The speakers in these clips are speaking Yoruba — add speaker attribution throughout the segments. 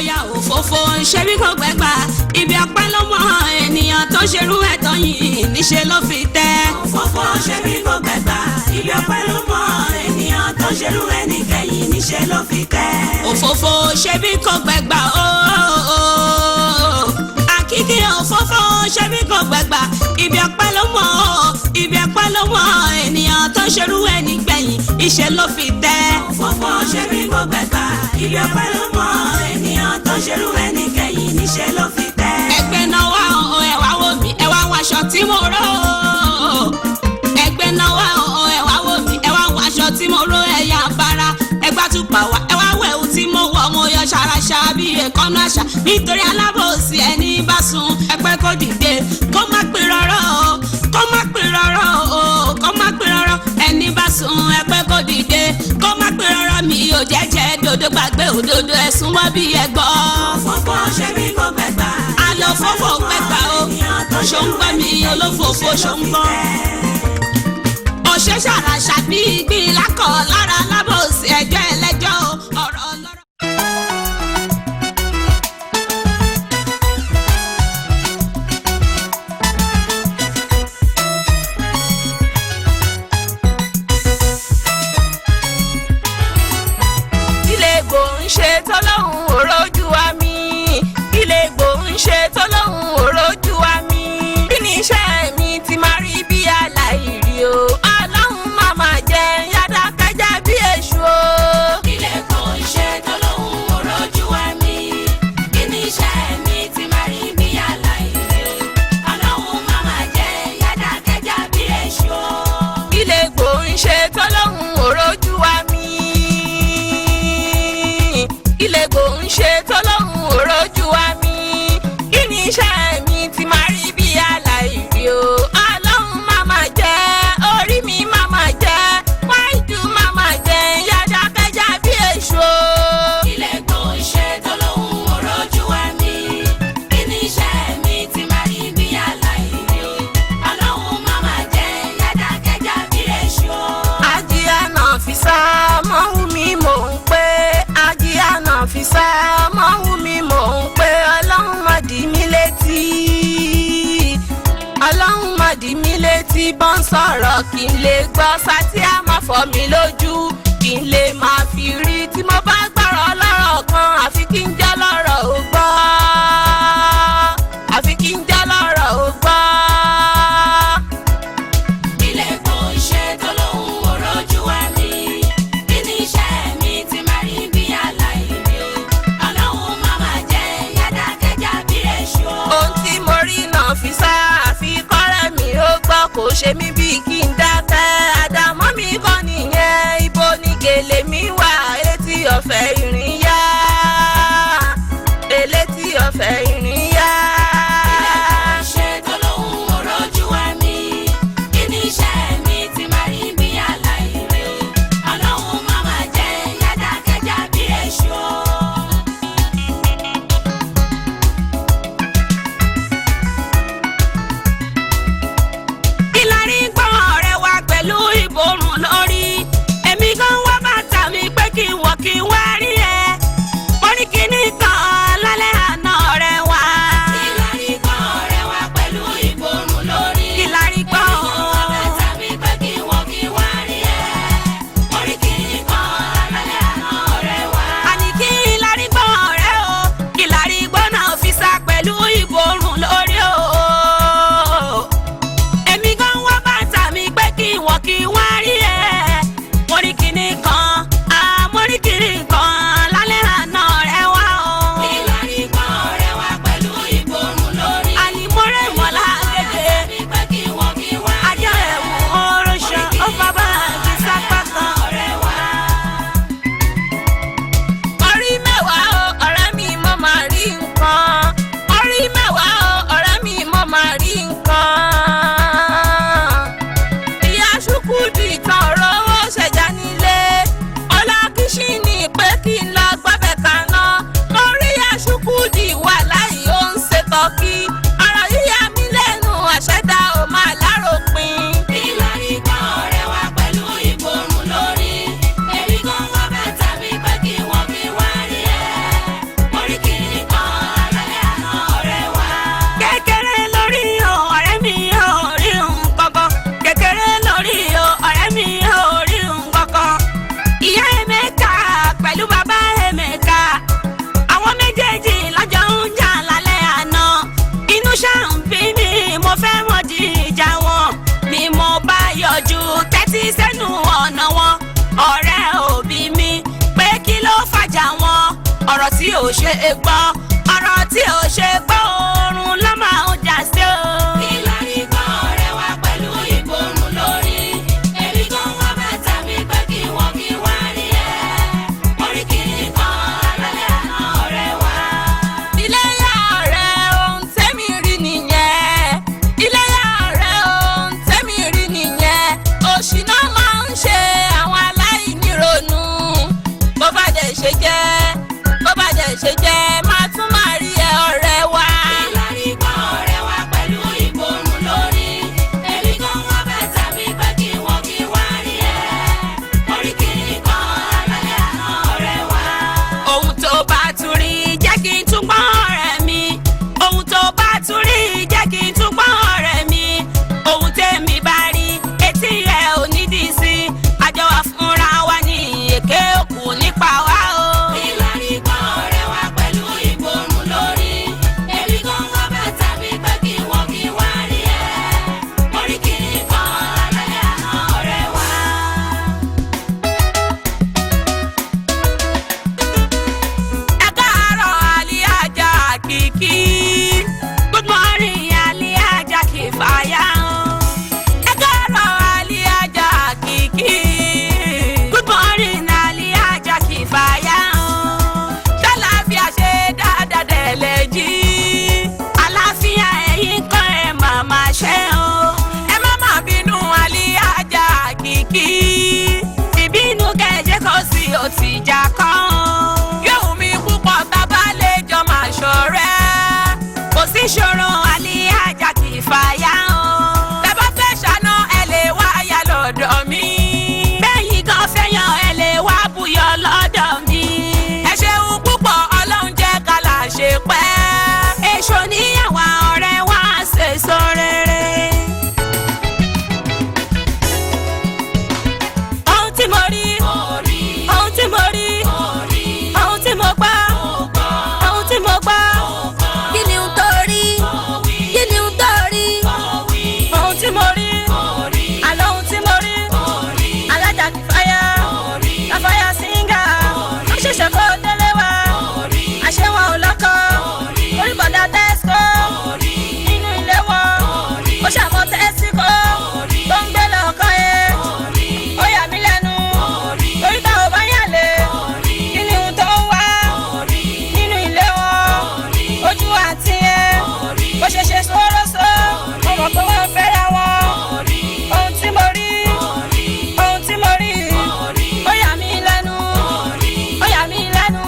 Speaker 1: bóyá òfófó ṣe bí kò gbẹ́gbà ibi ọpẹ́ ló mọ ènìyàn tó ṣerú ẹ̀tọ́ yìí níṣẹ́ ló fi tẹ́.
Speaker 2: òfófó ṣe bí kò gbẹ́gbà ibi ọpẹ́ ló mọ ènìyàn tó ṣerú ẹnìkẹyìn níṣẹ́ ló fi tẹ́.
Speaker 1: òfófó ṣe bí kò gbẹ́gbà ooo àkíkí òfófó ṣe bí kò gbẹ́gbà ibi ọpẹ́ ló mọ ibi ọpẹ́ ló mọ ènìyàn tó ṣerú ẹnìgbẹ̀yìn iṣẹ́ ló fi tẹ́.
Speaker 2: òfófó ṣe bí kò gbẹ́gbà ibi ọpẹ́ ló mọ ènìyàn tó ṣerú ẹnìkẹyìn níṣẹ́ ló fi tẹ́.
Speaker 1: ẹgbẹ́ náà wá ẹ wá wò mí ẹ wá wáṣọ tí mo ró ẹgbẹ́ náà wá ẹ wá wò mí ẹ wá wáṣọ tí mo ró ẹ̀yà àbára ẹgbà tùpà wá ẹ wá wẹ̀wù tí mo wọ̀ mo yọ ṣaraṣa bí ẹ̀kọ́nú àṣà nítorí alábòsí ẹni bá sùn ẹgbẹ́ kò dìde kó má pè rọ́rọ́ o kó má pè rọ́rọ́ o kó má pè rọ́rọ́ ẹni bá sùn ẹgbẹ́ kò dìde kó má pè rọ́rọ́ mi ò jẹ́jẹ́ dodo gbàgbé òdodo ẹ̀sùn wọ́n bí ẹgbọ́.
Speaker 2: òfófó ṣe bí kò gbẹ́gbà
Speaker 1: àlọ́ fòfò gbẹ́gbà o ṣó ń gbọ́ mi olófòfò ṣó ń gbọ́. òṣè ṣàràṣà bí ìgbín lákọ̀ lára lábòsí ẹjọ́ ẹlẹ́jọ́ ọ̀rọ̀ ọlọ́rọ̀.
Speaker 3: ilé gbò ń ṣe tọ́lọ́hún òrójú wa mi ilé gbò ń ṣe tọ́lọ́hún òrójú wa mi bí ní iṣẹ́ mi ti máa rí bí aláìrí o ọlọ́run máa máa jẹ yàrá kájà bí èṣù o.
Speaker 2: ilé kò ń ṣe tọ́lọ́hún òrójú wa mi kí ni iṣẹ́ mi ti máa rí bí aláìrí ọlọ́run máa máa jẹ yàrá kájà bí èṣù o.
Speaker 3: ilé gbò ń ṣe tọ́lọ́hún òrójú wa mi ilé gbò ń ṣe tọ́lọ́hún òrójú wa mi kí ni iṣẹ́ mi ti máa rí bí aláìrí o ọlọ́run máa máa jẹ orí mi máa máa jẹ wáìdù máa máa jẹ yàrá kájà bí èṣù o.
Speaker 2: ilé kò ń ṣe tọ́lọ́hún òrójú wa mi kí ni iṣẹ́ mi ti máa rí bí aláìrí ọlọ́run máa máa jẹ yàrá kájà bí èṣù o.
Speaker 3: Ajíá náà fi sá mọ́wú mi mò ń pé ajíá náà fi sá mọ́wú mi mò ń pé ọlọ́run má dì mí létí ọlọ́run má dì mí létí bọ́n sọ̀rọ̀ kí n lè gbọ́ sátí á má fọ́ mi lójú kí n lè máa fi rí tí mo bá gbọ́rọ̀ lọ́rọ̀ kan àfi kí n jẹ́ lọ́rọ̀ ò gbọ́ àfi kí n jẹ́ lọ́rọ̀ ò gbọ́.
Speaker 2: ilé kò ń ṣe tọ́lọ́hún òrójú wa mi kí ni iṣẹ́ mi ti máa rí bí aláìrí ọlọ́run máa máa jẹ yàrá kájà bí èṣù o.
Speaker 3: ohun tí mo rí náà fi sá àfi kọ́rẹ́ mi ó gbọ́ kò ṣe mí bíi kí n dákẹ́ àdámọ́ mi kọ́ nìyẹn ibo ni gèlè mi wà elétí ọ̀fẹ́ ìrìn yá elétí ọ̀fẹ́ ìrìn yá.
Speaker 2: ilé kò ń ṣe tọ́lọ́hún òrójú wa mi kí ni iṣẹ́ mi ti máa rí bí aláìrí ọlọ́run máa máa jẹ yàrá kájà bí èṣù o.
Speaker 1: ìlàrí gbọ́ ọ̀rẹ́ wa pẹ̀lú ìborùn lórí èmi gan wá bàtà mi pé kí n wọ̀ kí n wá rí ẹ mo ní kíní kan lálẹ́ àná ọ̀rẹ́ wa.
Speaker 2: ìlàrí gbọ́ ọ̀rẹ́ wa pẹ̀lú ìborùn lórí.
Speaker 1: ìlàrí gbọ́
Speaker 2: bàtà mi pé kí wọ́n kí wá rí ẹ orí kì í kan lálẹ́ àná ọ̀rẹ́ wa.
Speaker 1: àní kí ìlàrí gbọ́ ọ̀rẹ́ o ìlàrí gbọ́ náà fi sá pẹ̀lú ìborùn lórí o. èmi gan wá bàtà mi pé kí n wọ̀ kí n wá rí ẹ mo ní kíní kan mo ní kíní kan lálẹ́ àná ọ̀rẹ́ wa o.
Speaker 2: ìlàrí gbọ́ ọ̀rẹ́ wa pẹ̀lú ìborùn lórí.
Speaker 1: àní mo rẹ̀ wọ́n lágbègbè.
Speaker 2: mi pé kí wọ́n kí wá rí
Speaker 1: ajá
Speaker 2: ẹ
Speaker 1: ẹ̀wù oróṣà ó bàbá àti sápá kan.
Speaker 2: ọ̀rẹ́ wa.
Speaker 3: orí mẹ́wàá o ọ̀rẹ́ mi mo máa rí nǹkan orí mẹ́wàá o ọ̀rẹ́ mi mo máa rí nǹkan. ìyá ṣùkúdù ìtàn ọ̀rọ̀ owó ṣẹ̀já nílé ọlá kìsìnì pé kí n lọ gbọ́bẹ̀ kaná lórí ìyá ṣùkúdù wà láyé ó ń ṣe tọ́kì ọ̀rọ̀ yíyá mi lẹ́nu àṣẹdá ò máa láròpin.
Speaker 2: ìlàrí gbọ́ ọ̀rẹ́ wa pẹ̀lú ìborùn lórí. èmi gan wá bàtà mi pé kí wọ́n kí wá rí ẹ orí kì
Speaker 1: fi sẹ́nu ọ̀nà wọn ọ̀rẹ́ òbí mi pé kí ló fàjà wọn ọ̀rọ̀ tí ò ṣe é gbọ́ ọ̀rọ̀ tí ò ṣe é gbọ́ oorun ló máa ń jà sí o.
Speaker 2: Ìlàrí kan ọ̀rẹ́ wa pẹ̀lú ìborùn lórí. Èmi gan wá bàtà mi pé kí wọ́n kí wá rí ẹ. Orí kìíní kan alálẹ̀ àná ọ̀rẹ́ wa.
Speaker 3: Iléyá ọ̀rẹ́ ohun tẹ́mi rí nìyẹn. Iléyá ọ̀rẹ́ ohun tẹ́mi rí nìyẹn. Òṣì náà máa ń ṣe àwọn aláìnírònú. Bó bá dẹ̀ ṣe jẹ́, bó bá dẹ̀ ṣe jẹ́, máa tún máa rí ẹ ọ̀rẹ́ wa.
Speaker 2: Ìlàrí kan ọ̀rẹ́ wa pẹ̀lú ìborùn lórí. Èmi gan wá bàtà mi pé kí wọ́n kí wá rí ẹ. Orí kìíní kan alálẹ̀ àná ọ̀rẹ́ wa.
Speaker 1: ohun tó bá tún rí jẹ́ kí n tún gbọ́n ọ̀rẹ́ mi ohun tó bá tún rí jẹ́ kí n tún gbọ́n ọ̀rẹ́ mi ohun tèmi bá rí etí ẹ̀ ò nídìí sí àjọ wa fúnra wa ní èké òkú nípa wa o.
Speaker 2: Ìlàrí kan ọ̀rẹ́ wa pẹ̀lú ìborùn lórí. Èmi gan wá bàtà mi pé kí wọ́n kí wá rí ẹ. Orí kìíní kan alálẹ̀ àná ọ̀rẹ́ wa.
Speaker 1: Ẹ káàárọ̀ Alíhájà Kìkì. Good morning Alíhájà Kìfáyà. Ẹ káàárọ̀ Alíhájà Kìkì. Good morning Alíhájà Kìfáyà. Ṣàlàáfíà ṣe dáadáa dẹ̀lẹ̀ jí. Àlàáfíà ẹ̀yin kan ẹ̀ màmá ṣe o. Ẹ má má bínú Alíhájà Kìkì. Ìbínú kẹ̀jẹ́ kò sí òtìjà kan o. Yóò mi púpọ̀ bàbá lè jọ máa ṣọ̀rẹ́. Kò sí ṣòro Alíhájà Kìfáyà o. Bẹ́ẹ̀ bá fẹ́ ṣáná ẹ lè wá yà lọ́dọ̀ mi. Bẹ́yìn kan fẹ́yàn ẹ lè wá buyọ̀ lọ́dọ̀ mi. Ẹ ṣeun púpọ̀ Ọlọ́run jẹ́ ká là ṣe pẹ́. Èso níyàwó ọ̀rẹ́ wa ṣèso rere. Ohun tí mo rí, ohun tí mo rí, ohun tí mo gbọ́, ohun tí mo gbọ́. Kí ni ohun tó rí? Kí ni ohun tó rí? Ohun tí mo rí, àlọ́ ohun tí mo rí. Alájà Kìfáyà, Kàfáyà síngà. Ó ṣẹ̀ṣẹ̀ kó délé wa. Àṣé wọn ò lọ́kọ. Orí bọ̀dá Tesco. Nínú ilé wọn. Ó ṣàmọ́ Tesco. Tó ń gbé lọ́kọ yẹn. Ó yà mí lẹ́nu. Torí tá ò bá yàlè. Kí ni ohun tó ń wá? Nínú ilé wọn. Ojú àti yẹn. Bó ṣe ṣe sóròsó. Mo mọ̀ pé wọ́n fẹ́ra wọn. Ohun tí mo rí. Ohun tí mo rí. Ó yà mí lẹ́nu. Ó yà mí lẹ́nu.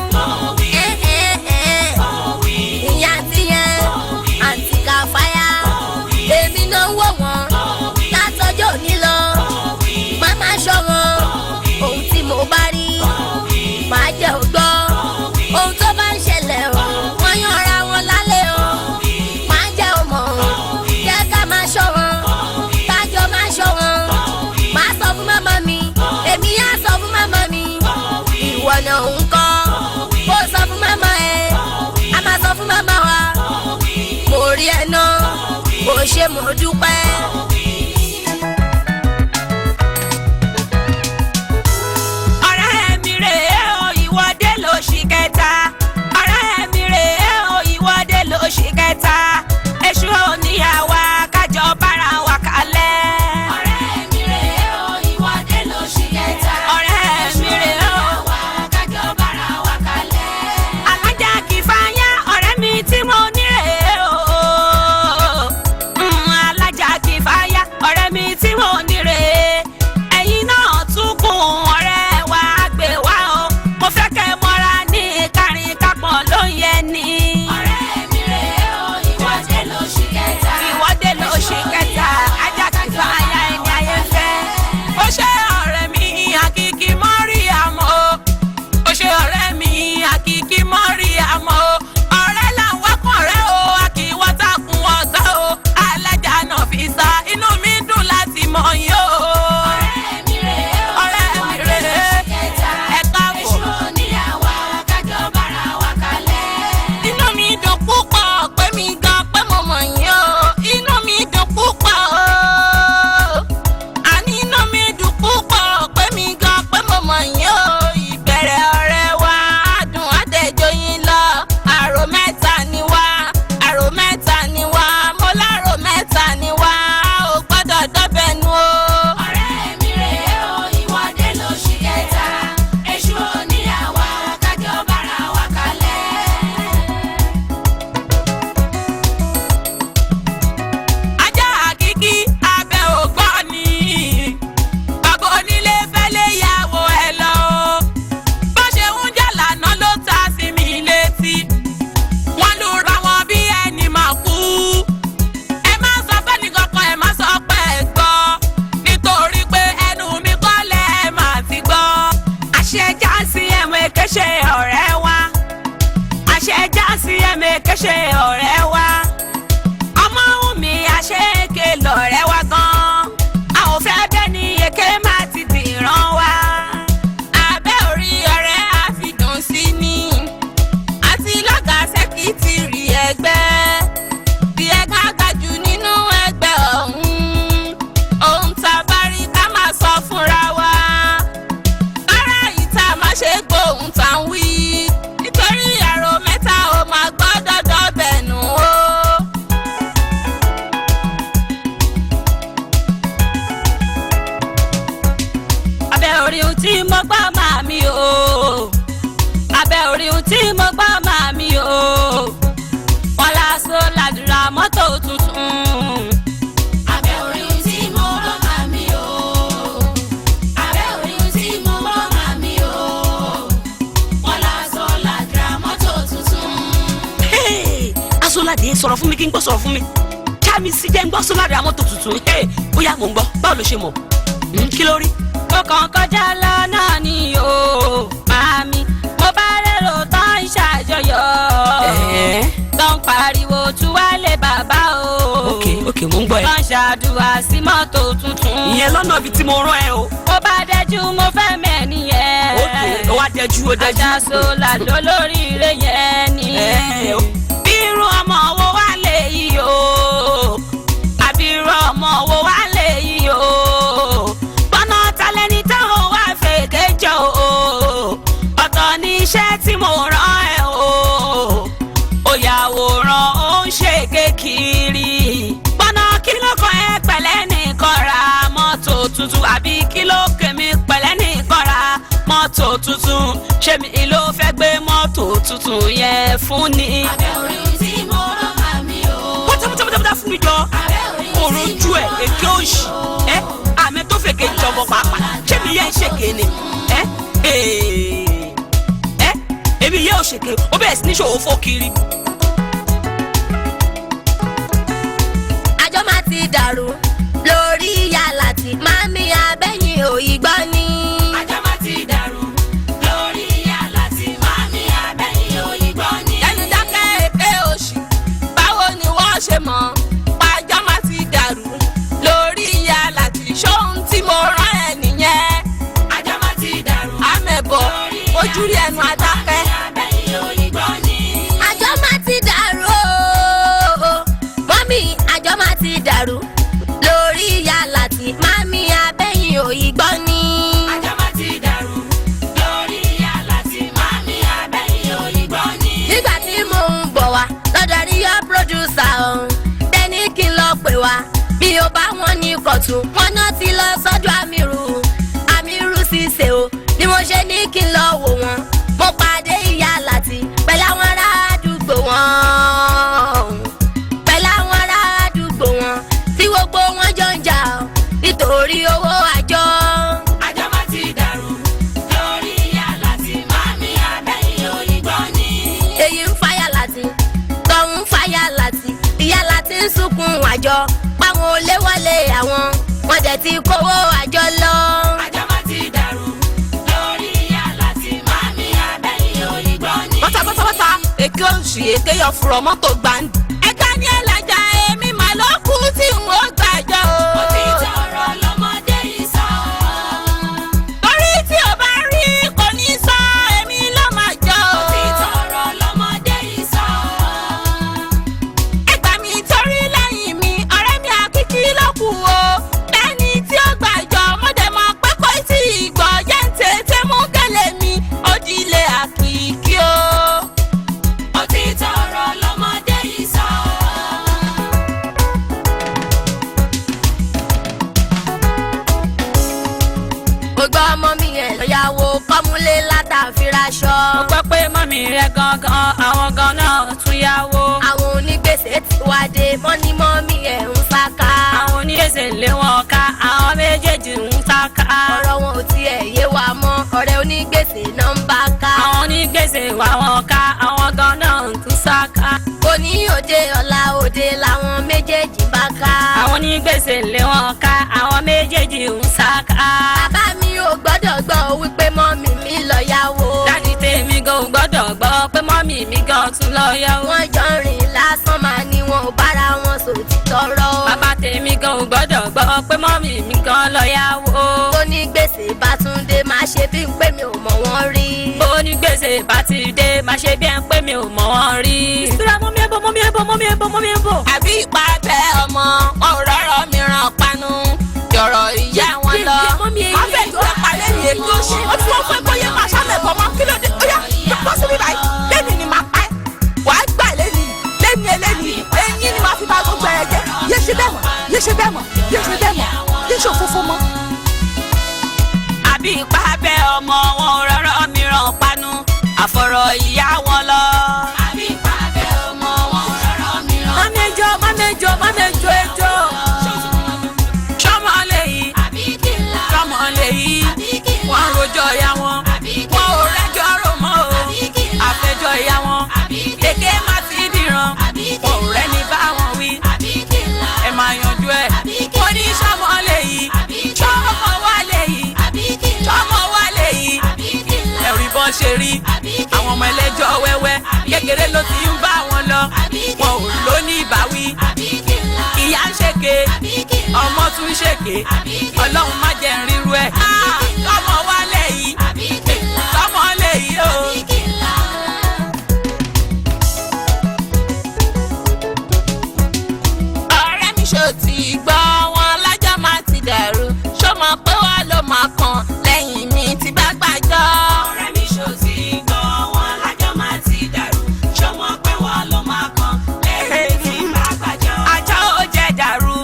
Speaker 4: Ìyá àti yẹn, àǹtí Kàfáyà, èmi náà wò wọ́n látọjọ́ òní lọ. Máa máa ṣọ́ wọn, ohun tí mo bá rí, máa jẹ́ ògbọ́. Ohun tó bá ń ṣẹlẹ̀ o, wọ́n yanra wọn lálẹ́ o. Máa jẹ́ ọmọ, jẹ́ ká máa ṣọ́ wọn, kájọ máa ṣọ́ wọn. Máa sọ fún màmá mi, èmi á sọ fún màmá mi. Ìwọ náà ń kọ́, kó sọ fún màmá ẹ̀, a máa sọ fún màmá wa. Mo rí ẹ náà, kò ṣe mo dúpẹ́.
Speaker 1: Ọ̀rẹ́ mi rèé o, ìwọ́dé lóṣì kẹta. Ọ̀rẹ́ mi rèé o, ìwọ́dé lóṣì kẹta. Èṣù oníyàwó kájọ bára wa kalẹ̀.
Speaker 2: Ọ̀rẹ́ mi rèé o, ìwọ́dé lóṣì kẹta.
Speaker 1: Ọ̀rẹ́ mi rèé o.
Speaker 2: Wá kájọ bára wa kalẹ̀.
Speaker 1: Alájà Kìfáyà, ọ̀rẹ́ mi tí mo ní rèé o. Alájà Kìfáyà. ohun tí mo gbọ́ màmí o abẹ́ orí ohun tí mo gbọ́ màmí o wọ́n láṣọ làdúrà mọ́tò tuntun.
Speaker 2: abẹ́ orí ohun tí mo gbọ́ màmí o abẹ́ orí ohun tí mo gbọ́ màmí o wọ́n láṣọ làdúrà mọ́tò tuntun.
Speaker 1: Aṣọ́ládé sọ̀rọ̀ fún mi kí n gbọ́ sọ̀rọ̀ fún mi já mi sí jẹ́ ń gbọ́ sọ́ládé mọ́tò tuntun bóyá mò ń gbọ́ báwo ló ṣe mọ̀ kí ló rí. mo kàn kọjá lọ́nà ni o màmí mo bá lérò tán ń ṣàjọyọ̀ tó ń pariwo tú wálé bàbá o. ok mo ń gbọ́ ẹ. tó ń ṣàdúrà sí mọ́tò tuntun. ìyẹn lọ́nà ibi tí mo rán ẹ o. mo bá dẹjú mo fẹ́ mẹ́ni yẹn. ok ó wá dẹjú ó dẹjú. Àjàsólà lólóríire yẹn ni. bí irú ọmọ wo wá lè yí o àbí irú ọmọ wo wá lè yí o gbọ́nà talẹ́ni táwọn wá fèké jọ o ọ̀tọ̀ ní iṣẹ́ tí mo rán ẹ o òyàwòrán ó ń ṣe kékeré gbọ́nà kí ló kọ́ ẹ pẹ̀lẹ́ nìkan ra mọ́tò tuntun àbí kí ló kèmí pẹ̀lẹ́ nìkan ra mọ́tò tuntun ṣé mi ló fẹ́ gbé mọ́tò tuntun yẹn fún ni.
Speaker 2: abẹ́ orí ohun tí mo gbọ́ màmí o.
Speaker 1: wọ́n fún mi jọ òrojú ẹ̀ èké òṣì àmì tó fèké jọmọ pàápàá ṣé mi yẹ ìṣèké ni èmi yẹ òṣèké ó bẹ̀rẹ̀ sí ní ṣòwò fó kiri.
Speaker 4: àjọ máa ti dàrú lórí ìyá láti mami abẹ́yìn òyìnbó ni.
Speaker 2: àjọ máa ti dàrú lórí ìyá láti mami abẹ́yìn òyìnbó ni.
Speaker 3: ẹni dákẹ́ èké òṣì báwo ni wọ́n ṣe mọ̀ pàjọ́ máa ti dàrú lórí ìyá láti ṣóhun tí mo rán ẹ nìyẹn.
Speaker 2: àjọ máa ti dàrú
Speaker 3: àmẹ̀bọ̀ ojú rí ẹnu adákẹ́.
Speaker 2: abẹ́yìn òyìnbó ni.
Speaker 4: àjọ máa ti dàrú o mọ́mí àjọ máa ti dàrú lórí ìyá láti mami abẹ́yìn òyìnbó ni.
Speaker 2: àjọ máa ti dàrú lórí ìyá láti mami abẹ́yìn òyìnbó ni.
Speaker 4: nígbà tí mò ń bọ̀ wá lọ́dọ̀ rí yọ pírọ́dúsà ọ̀hún tẹ́ni kí n lọ pè wá bí o bá wọn ní kọ̀tún wọn náà ti lọ sọ́dọ̀ àmírù ṣiṣẹ́ o ni mo ṣe ní kí n lọ wò wọ́n mo pàdé ìyá láti pẹ̀lú àwọn ará àdúgbò wọn tí gbogbo wọn jọ ń jà ọ́ nítorí owó àjọ.
Speaker 2: àjọ máa ti dàrú lórí ìyá láti mami abẹ́yìn òyìnbó ni.
Speaker 4: èyí ń fàyà láti tọ̀hún ń fàyà láti ìyá láti ń sunkún àjọ páwọn olè wọlé àwọn wọn dẹ̀ ti kówó àjọ lọ.
Speaker 2: àjọ máa ti dàrú lórí ìyá láti mami abẹ́yìn òyìnbó ni.
Speaker 3: pátápátá èké òṣì èké yọ fúrọ̀ mọ́tò gbàǹdì. ẹ̀ka ní ẹlẹ́jà èmi mà ló kú tí n ó gbàjọ o.
Speaker 2: òtítọ́ ọ̀rọ̀ lọ́mọdé yìí sọ.
Speaker 3: torí tí o bá rí kò ní sọ èmi ló máa jọ o.
Speaker 2: òtítọ́ ọ̀rọ̀ lọ́mọdé yìí sọ.
Speaker 3: ẹgbà mi torí lẹ́yìn mi ọ̀rẹ́ mi àkíkí ló kù o. lẹ́ni tí ó gbàjọ mo dẹ̀ mọ̀ pé kò tí ì gbọ́ jẹ́ ń tètè mú gẹ́lẹ́ mi ó di ilé àkíkí o.
Speaker 2: òtítọ́ ọ̀rọ̀ lọ́mọdé yìí sọ.
Speaker 4: mo gbọ́ ọmọ mi yẹn lọ́yàwó kọ́múlé látàfíraṣọ.
Speaker 1: mo gbọ́ pé mọ́mí rẹ̀ gangan àwọn gan náà tún yáwó.
Speaker 4: àwọn onígbèsè ti wá dé mọ́mí ẹ̀ ń sáká.
Speaker 1: àwọn onígbèsè lé wọn ká àwọn méjèèjì ń sáká.
Speaker 4: ọ̀rọ̀ wọn ò tiẹ̀ yé wa mọ́ ọ̀rẹ́ onígbèsè náà ń bá ká.
Speaker 1: àwọn onígbèsè wà wọn ká àwọn gan náà ń tún sáká.
Speaker 4: òní òde ọ̀la òde làwọn méjèèjì bá ká.
Speaker 1: àwọn onígbèsè lé wọn ká àwọn méjèèjì ń sáká.
Speaker 4: bàbá mi ò gbọ́dọ̀ gbọ́ wípé mọ́mí mi lọ yáwó.
Speaker 1: dájú tèmi gan ò gbọ́dọ̀ gbọ́ pé mọ́mí mi gan tún lọ yáwó.
Speaker 4: wọ́n jọ rìn lásán máa ní wọn ò bára wọn sòtítọ́ rọ́.
Speaker 1: bàbá tèmi gan ò gbọ́dọ̀ gbọ́ pé mọ́mí mi gan lọ yáwó.
Speaker 4: onígbèsè bá tún dé máa ṣe bí pé mi ò mọ̀ wọ́n rí.
Speaker 1: onígbèsè bá ti dé máa ṣe bí ẹ pé mi ò mọ̀ wọ́n rí. síra mọ́mí ẹ̀bọ̀.
Speaker 3: àbí ipa bẹ ọmọ wọn ò rọrọ mìíràn panu yọrọ ìyá wọn lọ.
Speaker 1: wọ́n fẹ́ tó ẹ palẹ̀ ní èmi òṣì ó ti wọ́n fẹ́ bóyá máa ṣàlẹ̀ bọ̀ mọ́ kí ló dé ó yá bọ́ síbí báyìí lẹ́nu ni màá pa ẹ́ wàá gbà lẹ́nu eléyìí eyín ni màá fi bá gbogbo ẹ̀ jẹ́ yé ṣe bẹ́ẹ̀ mọ́ yé ṣòfófó mọ́.
Speaker 3: àbí ipa
Speaker 1: ọmọ wọn ò rọ́rọ́ mìíràn panu àfọ̀rọ̀ ìyá wọn lọ.
Speaker 2: àbí pàbẹ́ ọmọ wọn ò rọ́rọ́ mìíràn.
Speaker 3: mánéjọ ẹjọ́ sọmọ lèyí
Speaker 2: àbí kìlá.
Speaker 3: sọmọ lèyí
Speaker 2: àbí kìlá.
Speaker 3: wọn rojọ́ ìyá wọn wọn ò rẹ́jọ́ rò mọ́ o àfẹjọ́ ìyá wọn èké má ti dìran wọn ò rẹ́ni bá wọn wí ẹ máa yanjú ẹ wọn ní sọmọ lèyí sọmọ wà lèyí sọmọ wà lèyí ẹ̀rí bọ́n ṣe rí àwọn ọmọ ẹlẹ́jọ́ wẹ́wẹ́ kékeré ló ti ń bá wọn lọ wọn ò lóní ìbáwí ìyá ń ṣèké ọmọ tún ń ṣèké ọlọ́run má jẹ́ ń ríru ẹ̀ sọmọ wà lèyí sọmọ lèyí o. ọ̀rẹ́ mi ṣó ti gbọ́ wọn lájọ́ máa ti dàrú ṣó mọ̀ pé wà ló máa kàn lẹ́yìn mi ti bá gbàjọ́.
Speaker 1: ọ̀rẹ́ mi ṣó ti gbọ́ wọn lájọ́ máa ti dàrú ṣó mọ̀ pé wọ́n ló máa kàn lẹ́yìn tí bá gbàjọ́. àjọ ó jẹ́ dàrú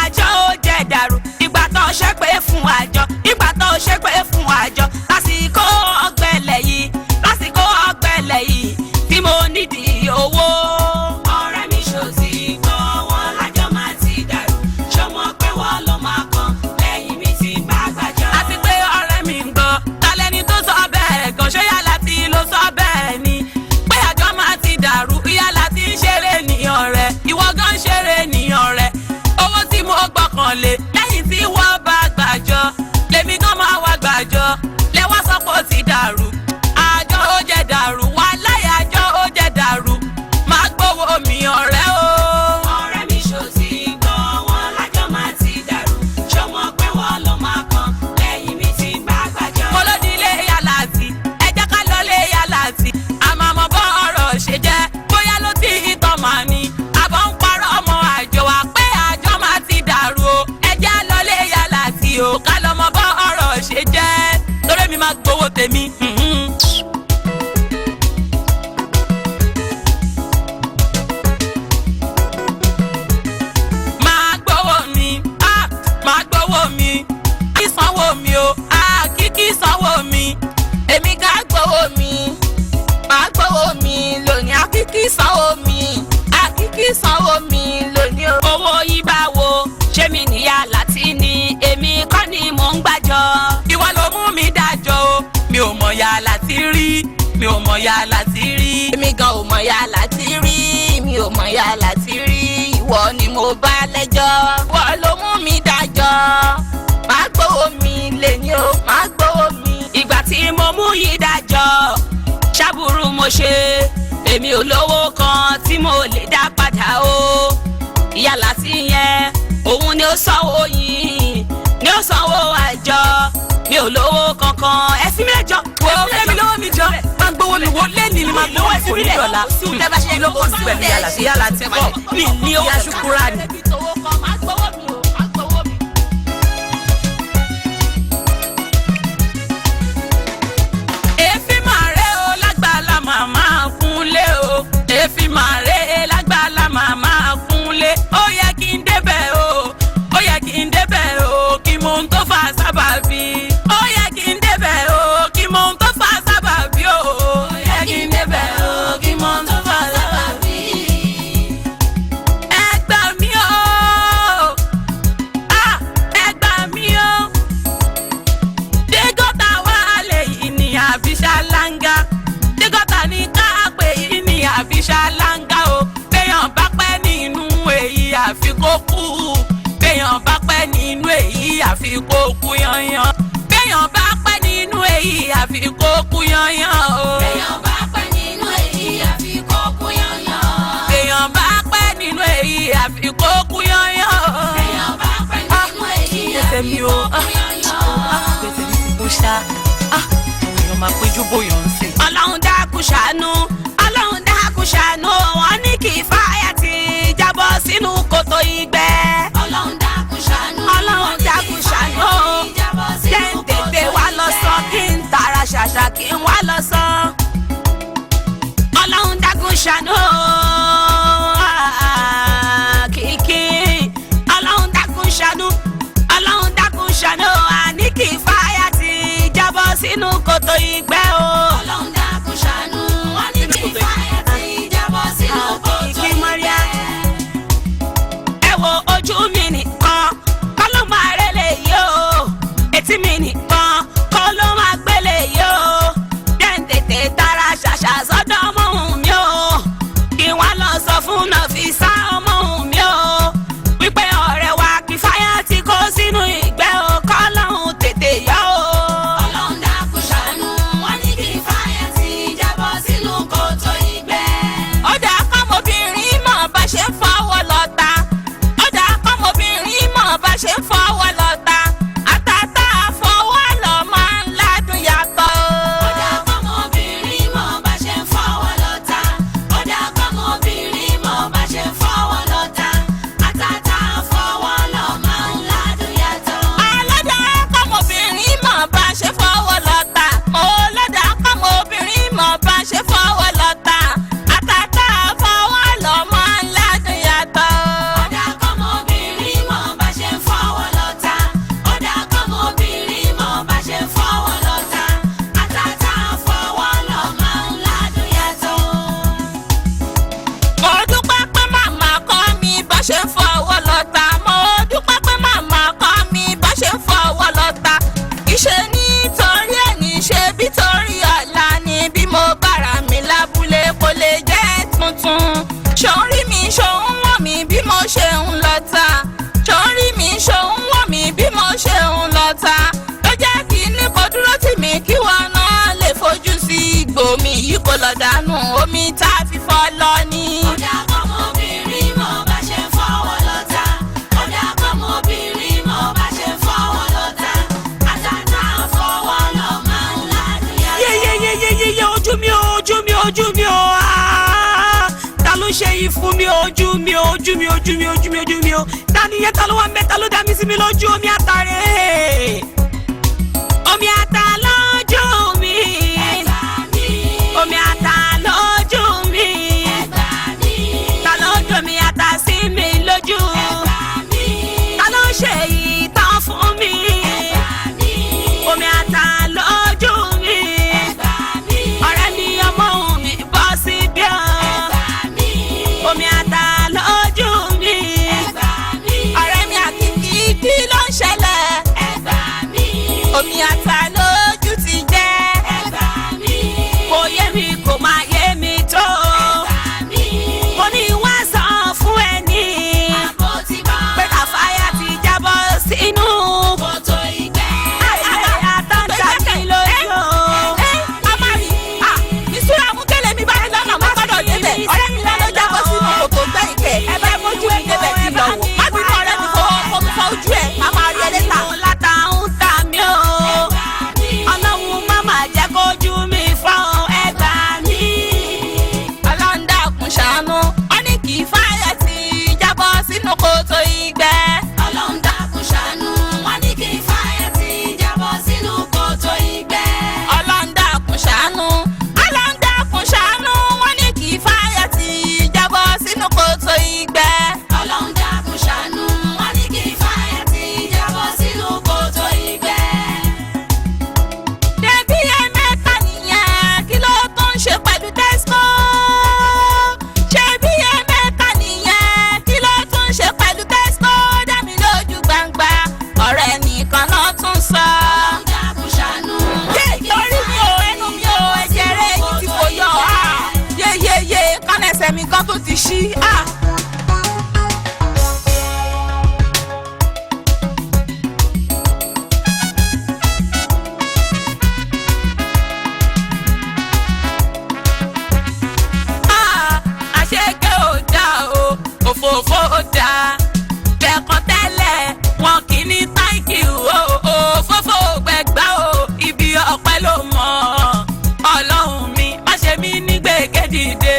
Speaker 1: àjọ ó jẹ́ dàrú ìgbà tó ṣépè fún àjọ ìgbà tó ṣépè fún àjọ lásìkò ọ̀gbẹlẹ̀ yìí tí mo nídìí owó. ọ̀rẹ́ mi ṣó ti gbọ́ wọn lájọ́ máa ti dàrú ṣó mọ̀ pé wọ́n ló máa kàn lẹ́yìn mi tí bá gbàjọ́.
Speaker 3: àti pé ọ̀rẹ́ mi ń gbọ́ talẹ́ni tó sọ bẹ́ẹ̀ gan ṣé yálà tí ló sọ bẹ́ẹ̀ ni pé àjọ máa ti dàrú yálà tí ń ṣeré nìyàn rẹ̀ ìwọ gan ṣeré nìyàn rẹ̀ owó tí mo gbọ́kànlé lẹ́yìn tí wọ́n bá gbàjọ lèmi gan máa wá gbàjọ lẹ́wọ́ sọ pé ó ti dàrú àjọ ó jẹ́ dàrú wàláhì àjọ ó jẹ́ dàrú máa gbowó mi ọ̀rẹ́ o.
Speaker 1: ọ̀rẹ́ mi ṣó ti gbọ́ wọn lájọ́ máa ti dàrú ṣó mọ̀ pé wọ́n ló máa kàn lẹ́yìn mi tí bá gbàjọ́.
Speaker 3: mo ló di ilé yàrá àti ẹ jẹ́ ká lọ lé yàrá àti àmọ́ àmọ́ bọ́ ọ̀rọ̀ ṣe jẹ́ bóyá ló ti ìtàn màá ní àbọ̀ ń parọ́ ọmọ àjọ wa pé àjọ máa ti dàrú o ẹ jẹ́ lọ lé yàrá àti o ká lọ mọ bọ́ ọ̀rọ̀ ṣe jẹ́ torí mi máa gbowó tèmi. máa gbowó mi kí sanwó mi o kí sanwó mi èmi ká gbowó mi máa gbowó mi lónìí akíkí sanwó mi lónìí o.
Speaker 1: owó yìí bá wo ṣé mi níyà láti ní èmi kọ́ ni mò ń gbàjọ.
Speaker 3: ìwọ ló mú mi dájọ́ o mi ò mọ̀ ya láti rí èmi gan ò mọ̀ ya láti rí ìwọ ni mo bá lẹ́jọ́ ìwọ ló mú mi dájọ́ máa gbowó mi lẹ́ni o máa gbowó mi.
Speaker 1: ìgbà tí mo mú yìí dájọ́ ṣàbùrù mo ṣe èmi ò lówó kan tí mo lè dá padà o. ìyá láti yẹn òun ni ó sanwó yìí ni ó sanwó àjọ mi ò lówó kankan ẹ fi mẹ́jọ.
Speaker 3: wo fẹ́mi lówó mi jọ máa gbowó mi wo lẹ́ni ni máa gbowó mi kò ní dọ̀la ìlọ́kọ̀ sí pẹ̀lú yàrá tí kò mi ní owó ṣùkúrà ni. èéfín máa rẹ̀ o lágbàlá màmá kúnlé o èéfín máa rẹ̀ lágbàlá màmá kúnlé ó yẹ kí n débẹ̀ o kí mo ń tó fà sábàbí ó yẹ kí n débẹ̀ o kí mo ń tó fà sábàbí o ó yẹ kí n débẹ̀ o kí mo ń tó fà sábàbí. ẹ gbà mí o ẹ gbà mí o dégọ́ta wà lẹ́yìn ní àbí ṣáláńgá dégọ́ta ní ká pé yìí ní àbí ṣáláńgá o béèyàn bá pẹ́ nínú èyí àfi kó kú béèyàn bá pẹ́ nínú èyí àfi kó kú yanyan béèyàn bá pẹ́ nínú èyí àfi kó kú yanyan o.
Speaker 2: béèyàn bá pẹ́ nínú èyí àfi kó kú yanyan.
Speaker 3: béèyàn bá pẹ́ nínú èyí àfi kó kú yanyan o.
Speaker 2: béèyàn bá pẹ́ nínú èyí àfi kó kú yanyan.
Speaker 3: gbèsè mi ti bó ṣá àwọn èèyàn máa péjú bóyá ń sìn.
Speaker 1: ọlọ́run dákun ṣàánú wọn ní kí fáyà ti jábọ́ sínú kòtò ìgbẹ́.
Speaker 2: ọlọ́run dákun ṣàánú
Speaker 1: jẹ́ ń tètè wá lọ sọ kí n tara ṣàṣà kí n wá lọ sọ. ọlọ́run dákun ṣàánú kìkì ọlọ́run dákun ṣàánú àní kí fáyà ti jábọ́ sínú tí mi nìkan kọ́ ló máa gbélé yìí o jẹ́ ń tètè tara ṣàṣà sọ́dọ̀ ọmọ òun mi o kí wọ́n lọ sọ fún Nafisa ọmọ òun mi o wípé ọ̀rẹ́ wa Kifaya ti kó sínú ìgbẹ́ o kọ́ lọ́hùn tètè yọ o.
Speaker 2: Ọlọ́run dákun ṣàánú wọn ní Kifaya ti jábọ́ sínú kòtò ìgbẹ́.
Speaker 3: ó dà kọ́mọbìnrin mọ̀ bá ṣe ń fọwọ́ lọ́ta ó dà kọ́mọbìnrin mọ̀ bá ṣe ń fọwọ́ lọ́ta àtàtà fọwọ́ lọ máa ń ládùn yàtọ̀.
Speaker 2: Ó dà kọ́mọbìnrin mọ̀ bá ṣe ń fọwọ́ lọ́ta. Ó dà kọ́mọbìnrin mọ̀ bá ṣe ń fọwọ́ lọ́ta. Àtàtà fọwọ́ lọ máa ń ládùn yàtọ̀.
Speaker 3: Ọlọ́dà kọ́mọbìnrin mọ̀ bá ṣe fọwọ́ lọ́ta. Ọlọ́dà kọ́mọbìnrin mọ̀ bá ṣe fọwọ́ lọ́ta. Àtàtà fọwọ́ lọ máa ń ládùn yàtọ̀.
Speaker 2: Ó dà kọ́mọbìnrin mọ̀ bá ṣe ń fọwọ́ lọ́ta. Ó dà kọ́mọbìnrin mọ̀ bá ṣe ń fọwọ́ lọ́ta. Àtàtà fọwọ́ lọ máa ń ládùn yàtọ̀.
Speaker 3: Mo dúpẹ́ pé màmá kọ́ mi bá ṣe ń fọwọ́ lọ́ta. Mo dúpẹ́ pé màmá kọ́ mi bá ṣe ń fọwọ́ lọ́ta. Ìṣe nítorí ẹni ṣe bí torí ọ̀la ni bí mo bára mi lábúlé kò lè jẹ́ tuntun. Ṣòrí mi ṣòun wọ̀n mi bí mo ṣe ń lọ́ta. Ṣòrí mi ṣòun wọ̀n mi bí mo ṣe ń lọ́ta. Ló jẹ́ kí ní kó dúró tì mí kí wọn náà lè fojú sí igbó mi yìí kó lọ dànù omi tá a fi fọ́ lọ ni.
Speaker 2: Ó dà kọ́mọbìnrin mọ̀ bá ṣe ń fọwọ́ lọ́ta. Ó dà kọ́mọbìnrin mọ̀ bá ṣe ń fọwọ́ lọ́ta. Àtàtà fọwọ́ lọ máa ń ládùn yàtọ̀.
Speaker 1: yeyeyeyeye ojú mi o ojú mi ojú mi o ta ló ṣe yìí fún mi ojú mi ojú mi ojú mi ojú mi ojú mi o ta ni yẹn ta ló wà ń bẹ ta ló dá mi sí mi lójú omi àtàrẹ omi àtà lójú mi omi àtà lójú mi ta ló dùn mi àtà sí mi lójú ta ló ṣe yìí tán fún mi omi àtà lójú mi ọ̀rẹ́ mi ọmọ òun mi bọ́ síbí o omi àtà lójú mi ọ̀rẹ́ mi àkìkì kí ló ń ṣẹlẹ̀ omi àtà lójú ti jẹ́ kò yé mi kò máa yé mi tó mo ní wá sọ fún ẹni pé Kifaya ti jábọ́ sínú
Speaker 2: Kòtò ìgbẹ́.
Speaker 1: àtàntà mi lójú
Speaker 3: Amari, ìṣúra mú kélé mi bá ní lọ́nà má gbọ́dọ̀ débẹ̀. Ọ̀rẹ́ mi lọ́nà jábọ́ sínú kòtò gbẹ́ ìkẹ́. Ẹ bá mójú mi débẹ̀ kí lọ wò. Má bínú ọ̀rẹ́ mi fọ ojú ẹ̀. Má máa rí ẹlẹ́ta.
Speaker 1: látà ń tà mí o ọlọ́run má má jẹ́ kójú mi fọ́ ẹgbà mi.
Speaker 3: Ọlọ́run dákun ṣàánú. Wọ́n ní Kifaya ti jábọ́ sínú kòtò ìgbẹ́.
Speaker 2: Ọlọ́run dákun ṣàánú wọn ní Kifaya ti jábọ́ sínú kòtò ìgbẹ́.
Speaker 3: Ọlọ́run dákun ṣàánú. Ọlọ́run dákun ṣàánú. Wọ́n ní Kifaya ti jábọ́ sínú kòtò ìgbẹ́.
Speaker 2: Ọlọ́run dákun ṣàánú wọn ní Kifaya ti jábọ́ sínú kòtò ìgbẹ́.
Speaker 3: Débí ẹ̀mẹ́ta nìyẹn, kí ló tó ń ṣe pẹ̀lú Tesco? Ṣebí ẹ̀mẹ́ta nìyẹn, kí ló tó ń ṣe pẹ̀lú Tesco? Dá mi lójú gbangba, ọ̀rẹ́ nìkan náà tún sọ.
Speaker 2: Ọlọ́run dákun ṣàánú wọn
Speaker 3: Yé
Speaker 2: ní
Speaker 3: torí mi ò ẹnu mi ò ẹ̀jẹ̀ rẹ̀ èyí tí kò yọ. Yéyéyé kánẹsẹ̀ mi kan tó ti ṣí. Àṣegbé ò dá o, òfófó ò dá. Bẹ̀ẹ̀kan tẹ́lẹ̀ wọn kì í ní thank you o, òfófó gbẹ̀gbá o, ibi ọpẹ́ ló mọ̀. Ọlọ́run mi má ṣe mí ní gbègédìde.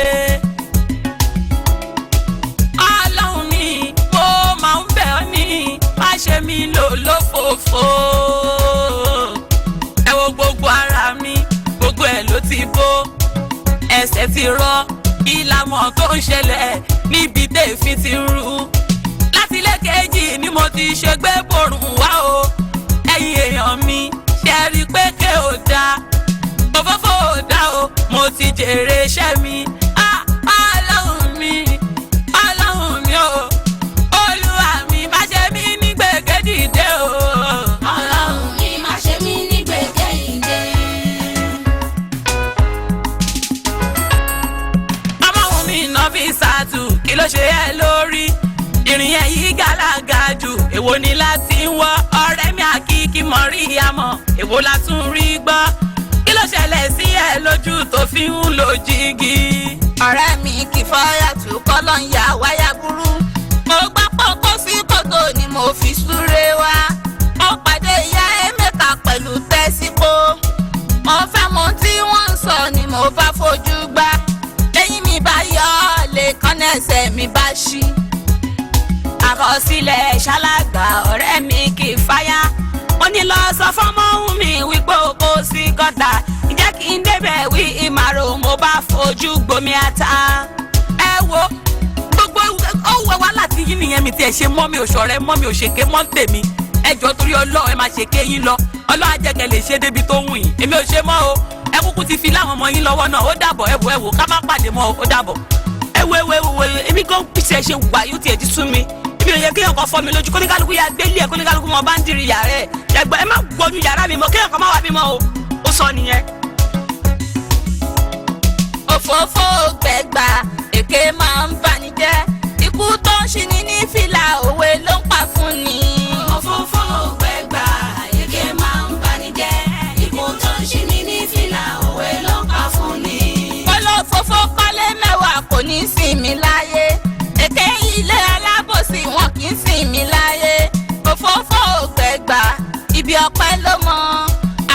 Speaker 3: Ọlọ́run mi mo máa ń bẹ̀ ọ́ ní má ṣe mí lò lófòfó. Ẹ wo gbogbo ara mi, gbogbo ẹ̀ ló ti bó. Ẹsẹ̀ ti rọ ìlàmọ̀ tó ń ṣẹlẹ̀ níbi tèéfín ti ń rú. Láti ilé kejì ni mo ti ṣe gbé borùn wá o. Ẹ̀yin èèyàn mi ṣe rí pé ké ò dáa. Òfófó ò dá o, mo ti jèrè iṣẹ́ mi. Ọlọ́run mi o, Olúwa mi má ṣe mí ní gbègédìde o.
Speaker 2: Ọlọ́run mi má
Speaker 3: èwo ni láti ń wọ́ ọ̀rẹ́ mi àkíkí mọ̀ rí àmọ́ èwo la tún rí gbọ́ kí ló ṣẹlẹ̀ sí ẹ lójú tó fi ń lo jígí.
Speaker 1: ọ̀rẹ́ mi kì fọ́yà tù kọ́ ló ń ya wáyà burú mo gbá pọ́kọ́ sí kòtò ni mo fi súré wá mo pàdé ìyá Emeka pẹ̀lú tẹ́síkò mo fẹ́ mọ tí wọ́n ń sọ ni mo bá fojú gbá lẹ́yìn mi bá yọ ọ́ lè kán ẹsẹ̀ mi bá ṣí. àkọsílẹ̀ ṣáláàgbà ọ̀rẹ́ mi kì í fáyà ó ní lọ sọ fọ́mọ ohun mi wípé o kò sí gọ́tà ìjẹ́ kí n débẹ̀ wí ìmàrò mo bá fojú gbomi ata. ẹ wo
Speaker 3: gbogbo ó wẹ wá láti yín nìyẹn mi tiẹ̀ ṣe mọ́ mi ò ṣọ̀rẹ́ mọ́ mi ò ṣèké mọ́ tèmi ẹjọ́ torí Ọlọ́run ẹ máa ṣèké yín lọ Ọlọ́run àjẹkẹ́ lè ṣe débi tó wù yín èmi ò ṣe mọ́ o ẹ kúkú ti fi láwọn ọmọ yín lọ́wọ́ náà ó dàbọ̀ ẹ wò ká má pàdé mọ́ ó dàbọ̀ ẹ wo èmi gan pìṣẹ́ ṣe wà yóò tiẹ̀ ti sún mi ibi ò yẹ kéèyàn kan fọ́ mi lójú kóníkálukú ya gbélé ẹ kóníkálukú mọ bá ń diri yàrá ẹ ẹgbẹ́ ẹ má gbọ́nú yàrá mi mọ́ kéèyàn kan má wà mí mọ́ o ó sọ nìyẹn.
Speaker 1: òfófó gbẹ̀gbà èké máa ń bani jẹ́ ikú tó ń ṣi ni ní fìlà òwe ló ń pa fún ni.
Speaker 2: òfófó gbẹ̀gbà èké máa ń bani jẹ́ ikú tó ń ṣi ni ní fìlà òwe ló ń pa fún ni.
Speaker 1: olófófó kọ́lé mẹ́wàá kò ní sinmi láyé èké ilé alábòsí wọn kì í sinmi láyé òfófó gbẹ̀gbà ibi ọpẹ́ ló mọ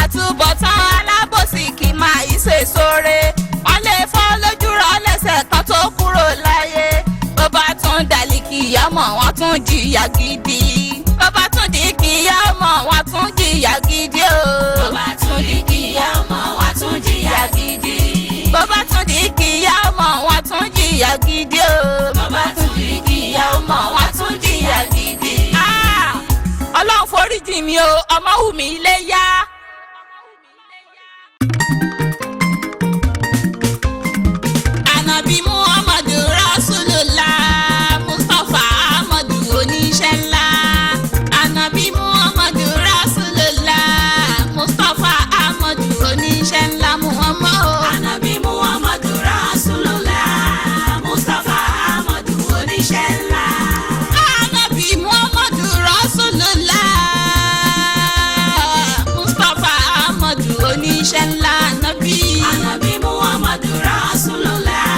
Speaker 1: àtúbọ̀tán alábòsí kì í máa yí ṣe sóore wọ́n lè fọ́ lójú rọ lẹ́sẹ̀ kan tó kúrò láyé bó bá tún dàlí kìyàmọ̀ wọ́n tún jìyà gidi bó bá tún di kìyàmọ̀ wọ́n tún jìyà gidi o.
Speaker 2: bó bá tún di kìyàmọ̀ wọ́n tún jìyà gidi.
Speaker 1: bó bá tún di kìyàmọ̀ wọ́n tún jìyà gidi o.
Speaker 2: bó bá tún di kìyàmọ̀ wọ́n tún jìyà gidi.
Speaker 1: Ọlọ́run foríjì mi o ọmọ wù mí ilé yá. Ànábì Muhammadu Rasulullah Mustapha Ahmadu oníṣẹ́ ńlá. Ànábì Muhammadu Rasulullah Mustapha Ahmadu oníṣẹ́ ńlá Muhammadu.
Speaker 2: Ànábì Muhammadu Rasulullah Mustapha Ahmadu oníṣẹ́ ńlá.
Speaker 1: Ànábì Muhammadu Rasulullah Mustapha Ahmadu oníṣẹ́ ńlá ànábì.
Speaker 2: Ànábì Muhammadu Rasulullah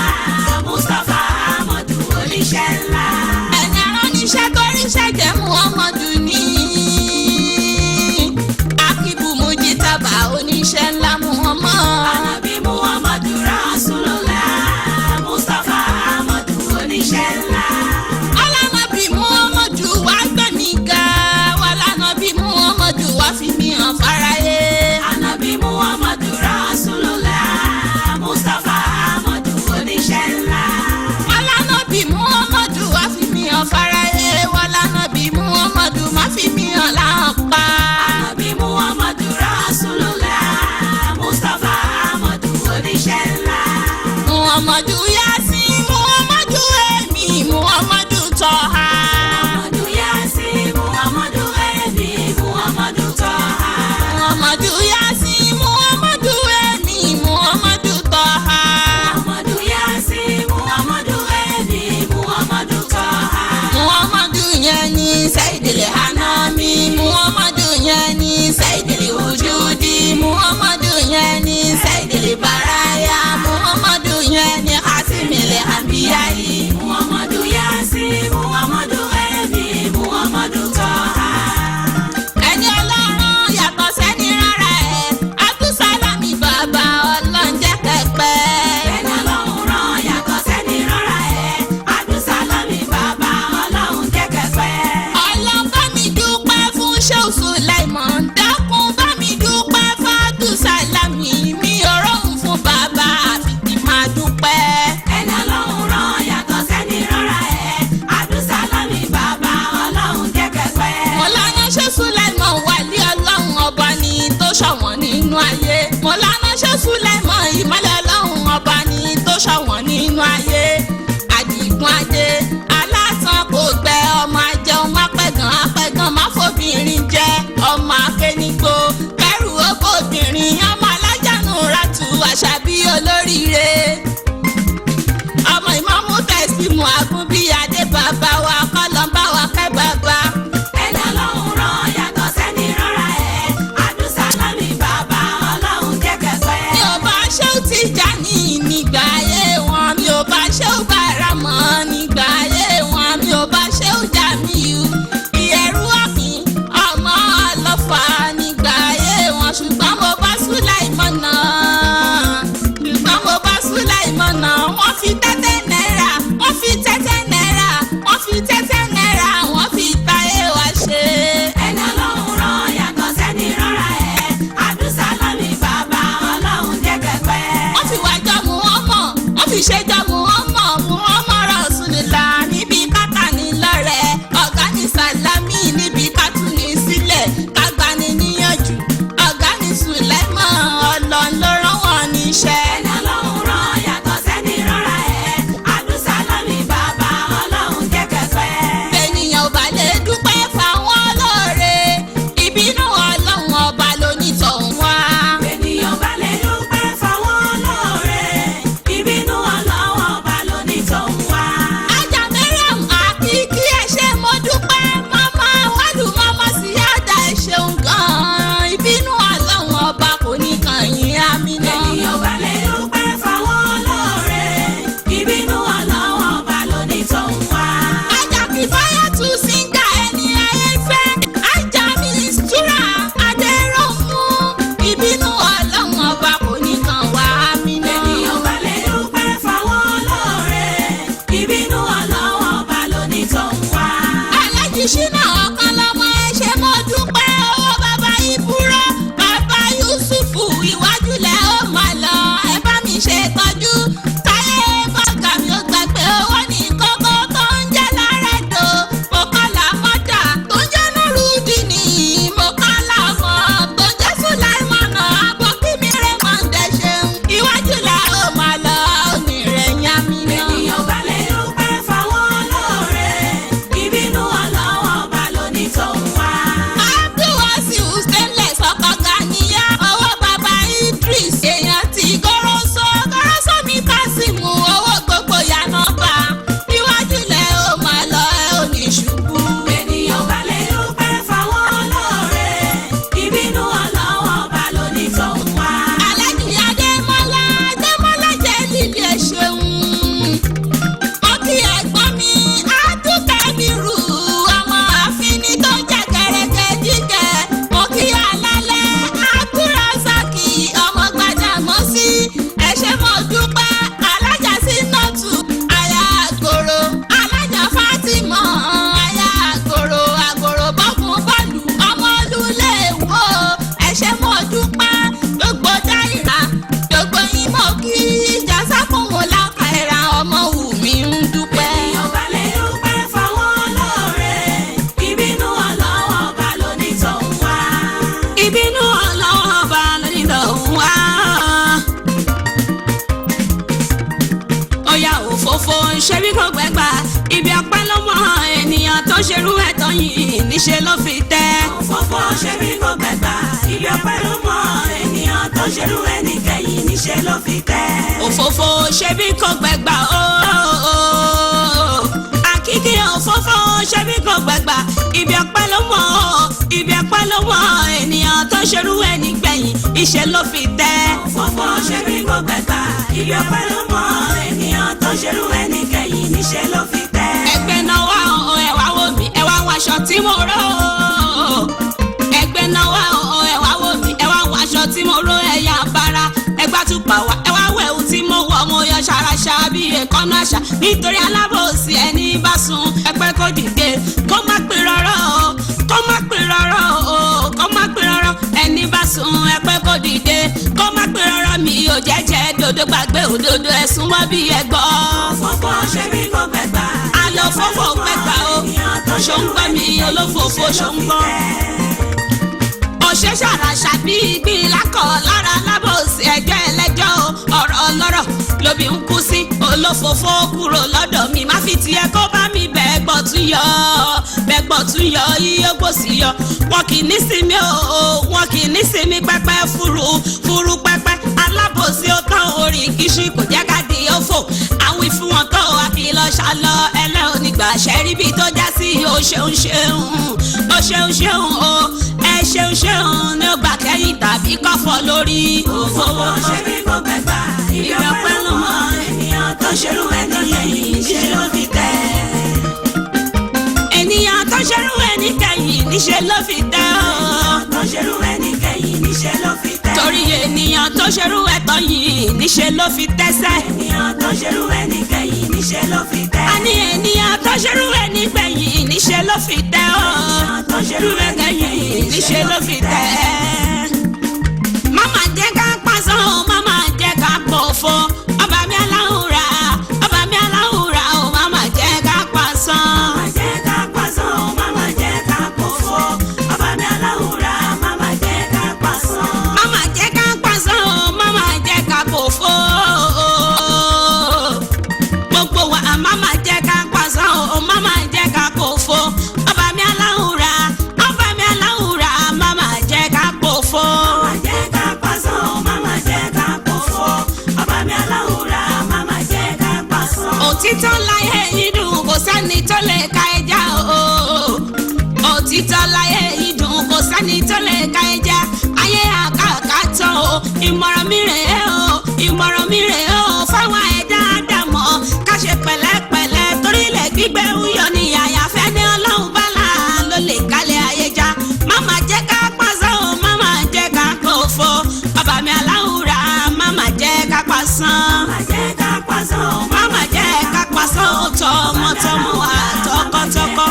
Speaker 2: Mustapha Ahmadu oníṣẹ́ ńlá.
Speaker 1: Ẹni aráníṣẹ́ tó ríṣẹ́ jẹ́ Muhammadu ní. Akíbu Mujitaba oníṣẹ́ ńlá Muhammad.
Speaker 2: Ànábì Muhammadu Rasulullah Mustapha Ahmadu oníṣẹ́ ńlá.
Speaker 1: Ọlọ́nàbí Muhammadu wá gbẹ̀mí ga. Wàlánàbí Muhammadu wá fi mí hàn fáráyé.
Speaker 2: Ànábì Muhammadu Rasulullah Mustapha Ahmadu oníṣẹ́ ńlá.
Speaker 1: Wàlánàbí Muhammadu wá fi mí hàn fáráyé. Wàlánàbí Muhammadu má fi mí hàn láhàn pa.
Speaker 2: Ànábì Muhammadu Rasulullah Mustapha Ahmadu oníṣẹ́ ńlá.
Speaker 1: Muhammadu Yasin, Muhammadu Emi, Muhammadu Toha.
Speaker 2: Muhammadu Yasin, Muhammadu Emi, Muhammadu Toha.
Speaker 1: Muhammadu Yasin, Muhammadu Emi, Muhammadu Toha.
Speaker 2: Muhammadu Yasin, Muhammadu Emi, Muhammadu Toha.
Speaker 1: Muhammadu yẹn ni Sayyidil Anami, Muhammadu yẹn ni Sayyidil Wujudi, Muhammadu yẹn ni Sayyidil Baraya, Muhammadu yẹn ni Khatimil Anbiya'i.
Speaker 2: Muhammadu Yasin, Muhammadu Emi, Muhammadu Toha.
Speaker 1: Ẹni Ọlọ́run yàtọ̀ sẹ́ni rárá ẹ̀, Abdulsalami bàbá ọlọ́njẹ́ kẹpẹ́.
Speaker 2: Ẹni Ọlọ́run rán yàtọ̀ sẹ́ni rárá ẹ̀. Abdulsalami bàbá Ọlọ́run jẹ́ kẹfẹ́.
Speaker 1: Ọlọ́run bá mi dúpẹ́ fún Shehu Sulaiman, dákun bá mi dúpẹ́ fún Abdulsalami, mi ò rọrùn fún bàbá àfi kí n máa dúpẹ́.
Speaker 2: Ẹni Ọlọ́run rán yàtọ̀ sẹ́ni rárá ẹ̀. Abdulsalami bàbá Ọlọ́run jẹ́ kẹfẹ́.
Speaker 1: Mọ̀lánà Shehu Sulaiman wàlí Ọlọ́run ọba ni tó ṣọ̀wọ́n nínú ayé. Mọ̀lánà Shehu Sulaiman ìmọ́lẹ̀ Ọlọ́run ọba ni tó ṣọ̀wọ́n nínú ayé. Àdìgún adé alásàn kò gbẹ ọmọ ajẹun má pẹ̀gàn apẹ̀gàn má fòbìnrin jẹ ọmọ akénigbó kẹrù obìnrin ọmọ alájànú ratu àṣàbí olóríire. Ọmọ ìmọ̀mú tẹ̀símù àgùnbí adé bàbá wa kọ́lọ́mbà wa kẹ́ bàbá.
Speaker 2: Ẹni
Speaker 1: yìn níṣẹ́ ló fi tẹ́.
Speaker 2: òfófó ṣe bí kò gbẹ̀gbà ibi ọpẹ́ ló mọ ènìyàn tó ṣerú ẹni kẹ́yìn níṣẹ́ ló fi tẹ́.
Speaker 1: òfófó ṣe bí kò gbẹ̀gbà àkíkí òfófó ṣe bí kò gbẹ̀gbà ibi ọpẹ́ ló mọ ibi ọpẹ́ ló mọ ènìyàn tó ṣerú ẹni gbẹ̀yìn iṣẹ́ ló fi tẹ́.
Speaker 2: òfófó ṣe bí kò gbẹ̀gbà ibi ọpẹ́ ló mọ ènìyàn tó ṣerú ẹni kẹ́yìn níṣẹ́ ló fi tẹ́.
Speaker 1: ẹgbẹ́ náà wá ẹ wá wò mí ẹ wá wáṣọ tí mo ró. ẹgbẹ́ náà wá ẹ wá wò mí ẹ wá wáṣọ tí mo ró ẹ̀yà bara ẹgbà tùpà wá ẹ wá wẹ̀wù tí mo wọ̀ mo yọ ṣaraṣa bí èkánná àṣà nítorí alábòsí ẹni bá sùn ẹpẹ́ kó dìde kó má pè rọ́rọ́ kó má pè rọ́rọ́ kó má pè rọ́rọ́ ẹni bá sùn ẹpẹ́ kó dìde kó má pè rọ́rọ́ mi ò jẹ́jẹ́ dodo gbàgbé òdodo ẹ̀sùn wọ́n bí ẹgbọ́.
Speaker 2: òfófó ṣe bí kò gbẹ̀gbà
Speaker 1: àlọ́ fọ́fọ́ gbẹ̀gbà o ṣòǹgbọ́ mi olófòfó ṣòǹgbọ́. òṣè ṣàràṣà bí ìgbín lákọ̀ lára lábòsí ẹjọ́ ẹlẹ́jọ́ ọ̀rọ̀ ọlọ́rọ̀ lóbi ń kú sí olófòfó kúrò lọ́dọ̀ mi má fi tiẹ̀ kó bá mi bẹ́ẹ̀ gbọ́ tún yọ yíyó gbòsì yọ wọn kì í ní sinmi wọn kì í ní sinmi pẹ́pẹ́ fúru pẹ́pẹ́ alábòsí ó tán orí kìsì kò jẹ́ ká di òfò àwọn ìfún wọn tó àkìlọ̀ ṣàlọ ẹlẹ́ onígbà ṣẹ́ríbi tó já sí o ṣeun ẹ ṣeun ní ó gbà kẹ́yìn tàbí kọ́fọ́ lórí.
Speaker 2: òfófó ṣe bí kò gbẹ̀gbà ibi ọpẹ́ ló mọ ènìyàn tó ṣerú ẹni kẹ́yìn níṣẹ́ ló fi tẹ́.
Speaker 1: ènìyàn tó ṣerú ẹni kẹ́yìn níṣẹ́ ló fi tẹ́
Speaker 2: tó ṣerú ẹni kẹ́yìn níṣẹ́ ló fi tẹ́.
Speaker 1: torí ènìyàn tó ṣerú ẹ̀tọ́ yìí níṣẹ́ ló fi tẹ́sẹ̀.
Speaker 2: ènìyàn tó ṣerú ẹni kẹ́yìn níṣẹ́ ló fi tẹ́.
Speaker 1: àní ènìyàn tó ṣerú ẹni gbẹ̀yìn níṣẹ́ ló fi tẹ́
Speaker 2: tó ṣerú ẹni kẹ́yìn
Speaker 1: níṣẹ́ ló fi tẹ́. máma jẹ́ ká pàṣán máma jẹ́ ká pòfo ọba mi aláwùrà o máma jẹ́ ká pàṣán.
Speaker 2: máma jẹ́ ká pàṣán máma jẹ́ ká pòfo ọba mi aláwùrà máma jẹ́ ká pàṣán.
Speaker 1: máma jẹ́ ká pàṣán máma jẹ́ ká pòfo gbogbo wa máma jẹ́ ká pàṣán máma jẹ́ ká pòfo ọba mi aláwùrà máma jẹ́ ká pòfo.
Speaker 2: máma jẹ́ ká pàṣán máma jẹ́ ká pòfo ọba mi aláwùrà máma jẹ́ ká pàṣán.
Speaker 1: òtítọ́ láyé yìí dùn kò sẹ́ni tó lè ka ẹja o. òtítọ́ láyé yìí dùn kò sẹ́ni tó lè ka ẹja. ayé àkàkà tán o ìmọ̀ràn mi rèé o fáwọn ẹ̀dá àdàmọ̀ ká ṣe pẹ̀lẹ́pẹ̀lẹ́ torí ilẹ̀ gbígbé ń yọ ní àyàfẹ́ ní ọlọ́run bálá ló lè kálẹ̀ ayé já. máma jẹ́ ká pàṣán o máma jẹ́ ká pòfo bàbá mi aláwùrà máma jẹ́ ká pàṣán.
Speaker 2: máma jẹ́ ká pàṣán
Speaker 1: máma jẹ́ ká pàṣán tọmọtọmọ wa tọkọtọkọ.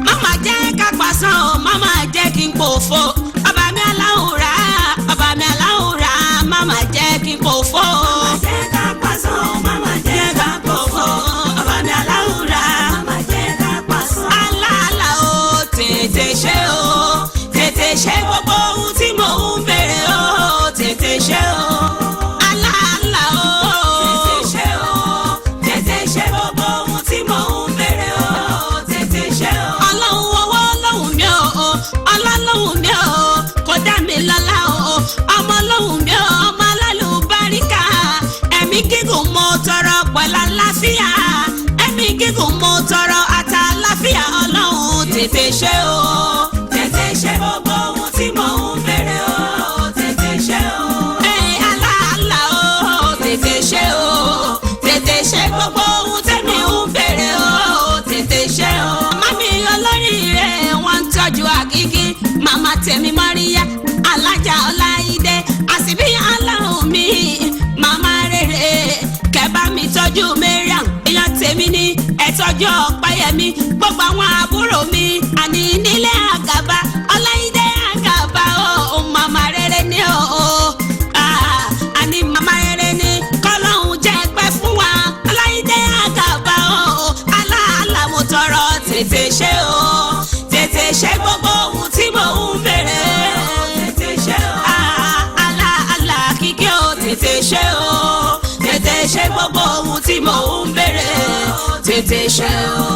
Speaker 1: máma jẹ́ ká pàṣán máma jẹ́ kí n pòfo bàbá mi aláwùrà máma jẹ́ kí n pòfo.
Speaker 2: máma jẹ́ ká pàṣán máma jẹ́ ká pòfo ọba mi aláwùrà máma jẹ́ ká pàṣán.
Speaker 1: aláàlá o tètè ṣe gbogbo ohun tí mò ń béèrè o tètè ṣe o. aláàlá o
Speaker 2: tètè ṣe gbogbo ohun tí mò ń béèrè o tètè ṣe o.
Speaker 1: ọlọ́run owó lóhùn mi o ọlọ́lọ́hùn mi o kò dá mi lọ́lá o ọmọ lóhùn mi o ọmọ alálùbáríkà ẹ̀mí gígùn mo tọrọ pẹ̀lú àlàáfíà ẹ̀mí gígùn mo tọrọ àtàlàáfíà ọlọ́run tètè ṣe o.
Speaker 2: tètè ṣe gbogbo ohun tí mò ń béèrè o tètè ṣe o.
Speaker 1: aláàlá o tètè ṣe gbogbo ohun tẹ́mi ń béèrè o tètè ṣe o. mami olóríire wọ́n ń tọ́jú àgígí màmá tèmi mọ́ríyá alájà ọláìdé àsìbí aláhùn mi màmá rere kẹ́bá mi tọ́jú mariam èèyàn tèmi ní ẹ̀tọ́jú ọ̀pẹ́yẹmí gbogbo àwọn àbúrò mi àní nílé àgàbà ọláìdé àgàbà o màmá rere ní o àní màmá rere ní kọ́lọ́hún jẹ́ pẹ́ fún wa ọláìdé àgàbà o aláàlá mo tọrọ tètè ṣe o tètè ṣe gbogbo ohun tí mò ń béèrè
Speaker 2: tètè ṣe o.
Speaker 1: aláàlá kíkẹ́ o tètè ṣe o tètè ṣe gbogbo ohun tí mò ń béèrè tètè ṣe o.